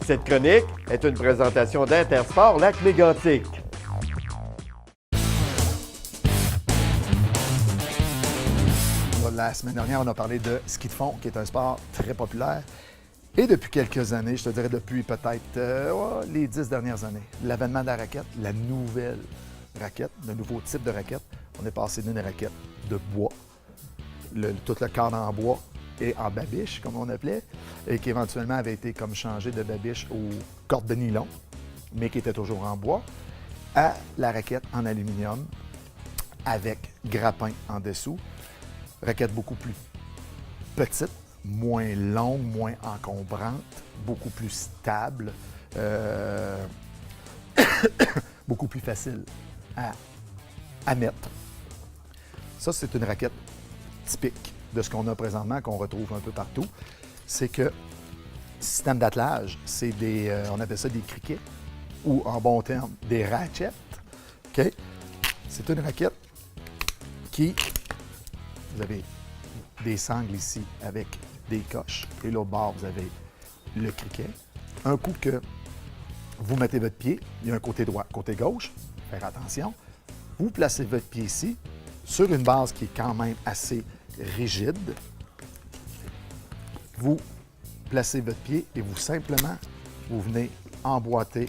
Cette chronique est une présentation d'Intersport Lac-Mégantic. La semaine dernière, on a parlé de ski de fond, qui est un sport très populaire. Et depuis quelques années, je te dirais depuis peut-être les 10 dernières années, l'avènement de la raquette, la nouvelle raquette, le nouveau type de raquette. On est passé d'une raquette de bois, tout le cadre en bois et en babiche, comme on appelait, et qui éventuellement avait été comme changé de babiche aux cordes de nylon, mais qui était toujours en bois, à la raquette en aluminium avec grappin en dessous. Raquette beaucoup plus petite, moins longue, moins encombrante, beaucoup plus stable, beaucoup plus facile à mettre. Ça, c'est une raquette typique de ce qu'on a présentement, qu'on retrouve un peu partout. C'est que système d'attelage, c'est on appelle ça des criquets, ou en bon terme, des ratchets. OK? C'est une raquette qui... Vous avez des sangles ici avec des coches. Et l'autre bord, vous avez le criquet. Un coup que vous mettez votre pied, il y a un côté droit, côté gauche. Faire attention. Vous placez votre pied ici, sur une base qui est quand même assez rigide. Vous placez votre pied et vous venez emboîter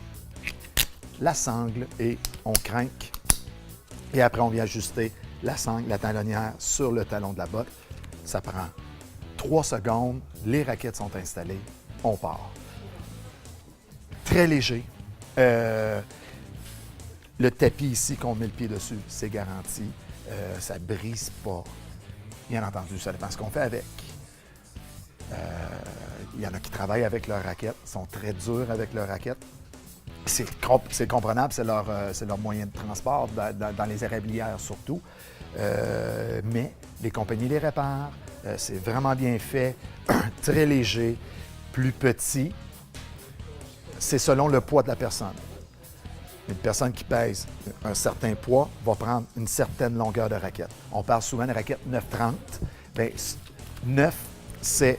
la sangle et on crinque. Et après, on vient ajuster la sangle, la talonnière sur le talon de la botte. Ça prend 3 secondes. Les raquettes sont installées. On part. Très léger. Le tapis ici, qu'on met le pied dessus, c'est garanti. Ça ne brise pas. Bien entendu, ça dépend de ce qu'on fait avec. Il y en a qui travaillent avec leurs raquettes, sont très durs avec leurs raquettes. C'est comprenable, c'est leur moyen de transport, dans les érablières surtout. Mais les compagnies les réparent, c'est vraiment bien fait, très léger, plus petit. C'est selon le poids de la personne. Une personne qui pèse un certain poids va prendre une certaine longueur de raquette. On parle souvent de raquette 9,30. Bien, 9, c'est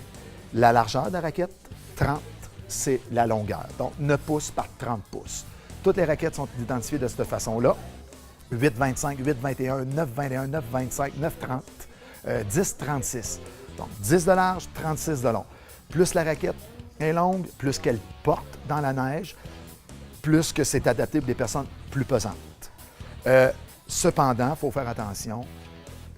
la largeur de la raquette, 30, c'est la longueur. Donc, 9 pouces par 30 pouces. Toutes les raquettes sont identifiées de cette façon-là. 8,25, 8,21, 9,21, 9,25, 9,30, 10,36. Donc, 10 de large, 36 de long. Plus la raquette est longue, plus qu'elle porte dans la neige, plus que c'est adapté pour des personnes plus pesantes. Cependant, il faut faire attention,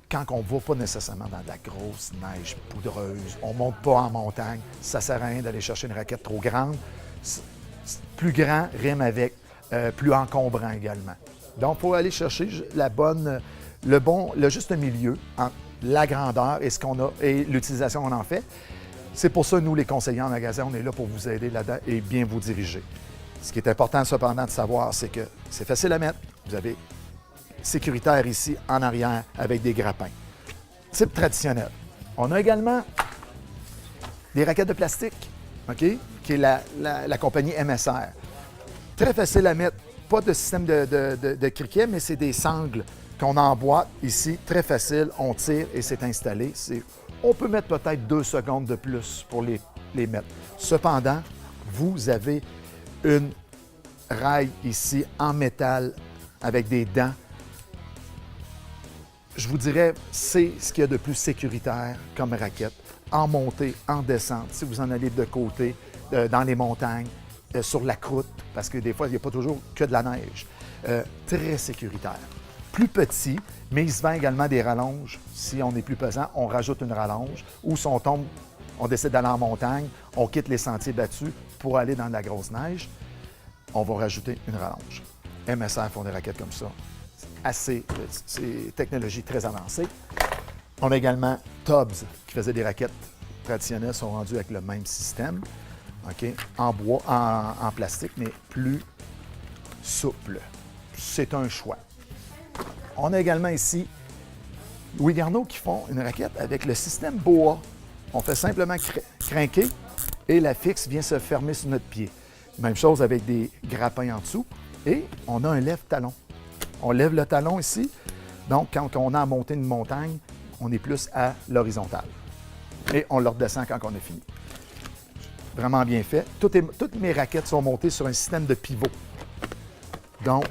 quand on ne va pas nécessairement dans de la grosse neige poudreuse, on ne monte pas en montagne, ça ne sert à rien d'aller chercher une raquette trop grande. Plus grand rime avec plus encombrant également. Donc, il faut aller chercher le juste milieu entre la grandeur et ce qu'on a et l'utilisation qu'on en fait. C'est pour ça, nous, les conseillers en magasin, on est là pour vous aider là-dedans et bien vous diriger. Ce qui est important, cependant, de savoir, c'est que c'est facile à mettre. Vous avez sécuritaire ici, en arrière, avec des grappins. Type traditionnel. On a également des raquettes de plastique, OK, qui est la compagnie MSR. Très facile à mettre. Pas de système de criquet, mais c'est des sangles qu'on emboîte ici. Très facile, on tire et c'est installé. On peut mettre peut-être 2 secondes de plus pour les mettre. Cependant, vous avez une raille ici en métal avec des dents. Je vous dirais, c'est ce qu'il y a de plus sécuritaire comme raquette. En montée, en descente, si vous en allez de côté, dans les montagnes, sur la croûte, parce que des fois, il n'y a pas toujours que de la neige. Très sécuritaire. Plus petit, mais il se vend également des rallonges. Si on est plus pesant, on rajoute une rallonge. Ou si on tombe, on décide d'aller en montagne, on quitte les sentiers battus pour aller dans de la grosse neige, on va rajouter une rallonge. MSR font des raquettes comme ça. C'est technologie très avancée. On a également Tubbs, qui faisait des raquettes traditionnelles, sont rendus avec le même système. OK? En bois, en plastique, mais plus souple. C'est un choix. On a également ici Louis Garneau qui font une raquette avec le système BOA. On fait simplement crinquer et la fixe vient se fermer sur notre pied. Même chose avec des grappins en dessous. Et on a un lève-talon. On lève le talon ici. Donc, quand on a à monter une montagne, on est plus à l'horizontale. Et on le redescend quand on a fini. vraiment bien fait. Toutes mes raquettes sont montées sur un système de pivot. Donc,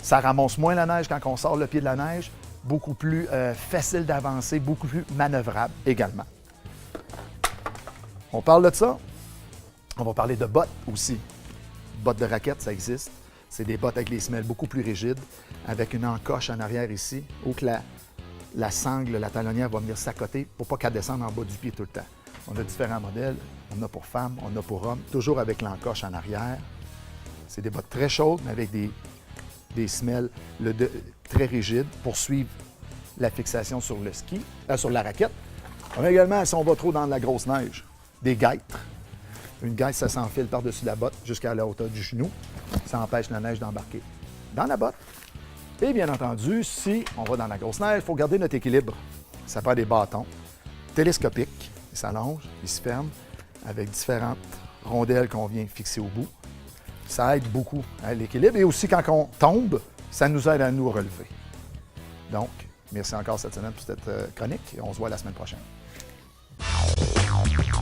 ça ramasse moins la neige quand on sort le pied de la neige, beaucoup plus facile d'avancer, beaucoup plus manœuvrable également. On parle de ça. On va parler de bottes aussi. Bottes de raquettes, ça existe. C'est des bottes avec des semelles beaucoup plus rigides, avec une encoche en arrière ici, où que la sangle, la talonnière va venir s'accoter pour pas qu'elle descende en bas du pied tout le temps. On a différents modèles. On a pour femmes, on a pour hommes, toujours avec l'encoche en arrière. C'est des bottes très chaudes, mais avec des semelles très rigides pour suivre la fixation sur le ski, sur la raquette. On a également, si on va trop dans la grosse neige, des guêtres. Une guêtre, ça s'enfile par-dessus la botte jusqu'à la hauteur du genou. Ça empêche la neige d'embarquer dans la botte. Et bien entendu, si on va dans la grosse neige, il faut garder notre équilibre. Ça prend des bâtons télescopiques. Ils s'allongent, ils se ferment avec différentes rondelles qu'on vient fixer au bout. Ça aide beaucoup à l'équilibre. Et aussi, quand on tombe, ça nous aide à nous relever. Donc, merci encore cette semaine pour cette chronique et on se voit la semaine prochaine.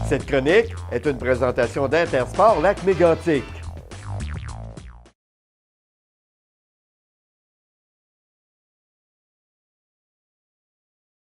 Cette chronique est une présentation d'Intersport Lac-Mégantic.